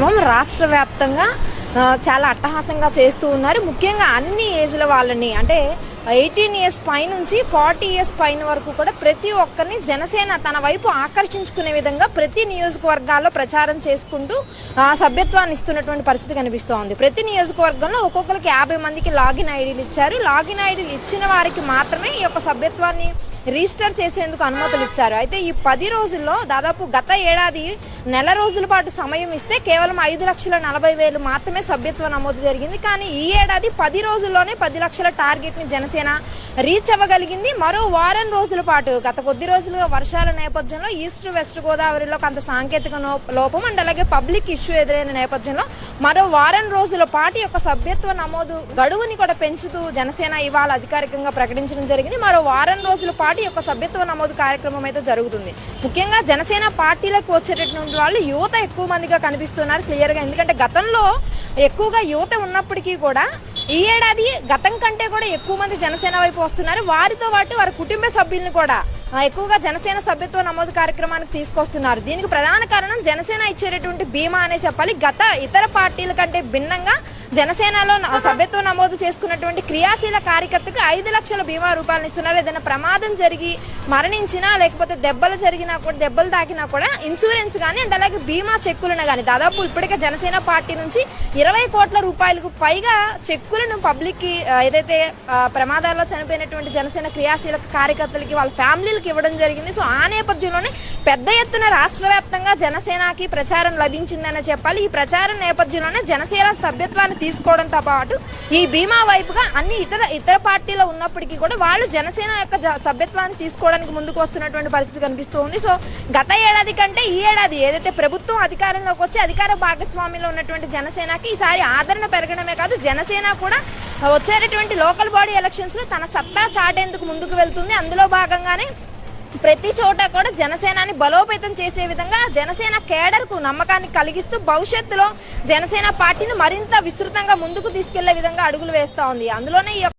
కార్యక్రమం రాష్ట్ర వ్యాప్తంగా చాలా అట్టహాసంగా చేస్తూ ఉన్నారు. ముఖ్యంగా అన్ని ఏజ్ల వాళ్ళని, అంటే 18 ఇయర్స్ పై నుంచి 40 ఇయర్స్ పైన వరకు కూడా ప్రతి ఒక్కరిని జనసేన తన వైపు ఆకర్షించుకునే విధంగా ప్రతి నియోజకవర్గాల్లో ప్రచారం చేసుకుంటూ సభ్యత్వాన్ని ఇస్తున్నటువంటి పరిస్థితి కనిపిస్తోంది. ప్రతి నియోజకవర్గంలో ఒక్కొక్కరికి 50 మందికి లాగిన్ ఐడీలు ఇచ్చారు. లాగిన్ ఐడీలు ఇచ్చిన వారికి మాత్రమే ఈ యొక్క సభ్యత్వాన్ని రిజిస్టర్ చేసేందుకు అనుమతులు ఇచ్చారు. అయితే ఈ 10 రోజుల్లో దాదాపు గత ఏడాది నెల రోజుల పాటు సమయం ఇస్తే కేవలం 5,40,000 మాత్రమే సభ్యత్వ నమోదు జరిగింది. కానీ ఈ ఏడాది 10 రోజుల్లోనే 10 లక్షల టార్గెట్ ని జనసేన రీచ్ అవ్వగలిగింది. మరో వారం రోజుల పాటు, గత కొద్ది రోజులుగా వర్షాల నేపథ్యంలో ఈస్ట్ వెస్ట్ గోదావరిలో కొంత సాంకేతిక లోపం అండ్ అలాగే పబ్లిక్ ఇష్యూ ఎదురైన నేపథ్యంలో మరో వారం రోజుల పాటు యొక్క సభ్యత్వ నమోదు గడువుని కూడా పెంచుతూ జనసేన ఇవాళ అధికారికంగా ప్రకటించడం జరిగింది. మరో వారం రోజుల పాటు యొక్క సభ్యత్వ నమోదు కార్యక్రమం అయితే జరుగుతుంది. ముఖ్యంగా జనసేన పార్టీలకు వచ్చేటటువంటి వాళ్ళు యువత ఎక్కువ మందిగా కనిపిస్తున్నారు క్లియర్ గా. ఎందుకంటే గతంలో ఎక్కువగా యువత ఉన్నప్పటికీ కూడా ఈ ఏడాది గతం కంటే కూడా ఎక్కువ మంది జనసేన వైపు వస్తున్నారు. వారితో పాటు వారి కుటుంబ సభ్యులను కూడా ఎక్కువగా జనసేన సభ్యత్వ నమోదు కార్యక్రమానికి తీసుకొస్తున్నారు. దీనికి ప్రధాన కారణం జనసేన ఇచ్చేటటువంటి బీమా అనే చెప్పాలి. గత ఇతర పార్టీల కంటే భిన్నంగా జనసేనలో సభ్యత్వ నమోదు చేసుకున్నటువంటి క్రియాశీల కార్యకర్తకు 5 లక్షల బీమా రూపాయలు ఇస్తున్నారు. ఏదైనా ప్రమాదం జరిగి మరణించినా లేకపోతే దెబ్బలు జరిగినా కూడా, దెబ్బలు తాకినా కూడా ఇన్సూరెన్స్ కానీ అండ్ అలాగే బీమా చెక్కులను కానీ దాదాపు ఇప్పటికే జనసేన పార్టీ నుంచి 20 కోట్ల రూపాయలకు పైగా చెక్కులను పబ్లిక్ కి, ఏదైతే ప్రమాదాల్లో చనిపోయినటువంటి జనసేన క్రియాశీల కార్యకర్తలకి వాళ్ళ ఫ్యామిలీలకి ఇవ్వడం జరిగింది. సో ఆ నేపథ్యంలోనే పెద్ద ఎత్తున రాష్ట్ర వ్యాప్తంగా జనసేనకి ప్రచారం లభించిందనే చెప్పాలి. ఈ ప్రచారం నేపథ్యంలోనే జనసేన సభ్యత్వాన్ని తీసుకోవడంతో పాటు ఈ బీమా వైపుగా అన్ని ఇతర పార్టీలో ఉన్నప్పటికీ కూడా వాళ్ళు జనసేన యొక్క సభ్యత్వాన్ని తీసుకోవడానికి ముందుకు వస్తున్నటువంటి పరిస్థితి కనిపిస్తుంది. సో గత ఏడాది కంటే ఈ ఏడాది ఏదైతే ప్రభుత్వం అధికారంలోకి వచ్చి అధికార భాగస్వామ్యంలో ఉన్నటువంటి జనసేనకి ఈసారి ఆదరణ పెరగడమే కాదు, జనసేన కూడా వచ్చేటటువంటి లోకల్ బాడీ ఎలక్షన్స్ లో తన సత్తా చాటేందుకు ముందుకు వెళ్తుంది. అందులో భాగంగానే ప్రతి చోట కూడా జనసేనాని బలోపేతం చేసే విధంగా జనసేన కేడర్ కు నమ్మకాన్ని కలిగిస్తూ భవిష్యత్తులో జనసేన పార్టీని మరింత విస్తృతంగా ముందుకు తీసుకెళ్లే విధంగా అడుగులు వేస్తా ఉంది. అందులోనే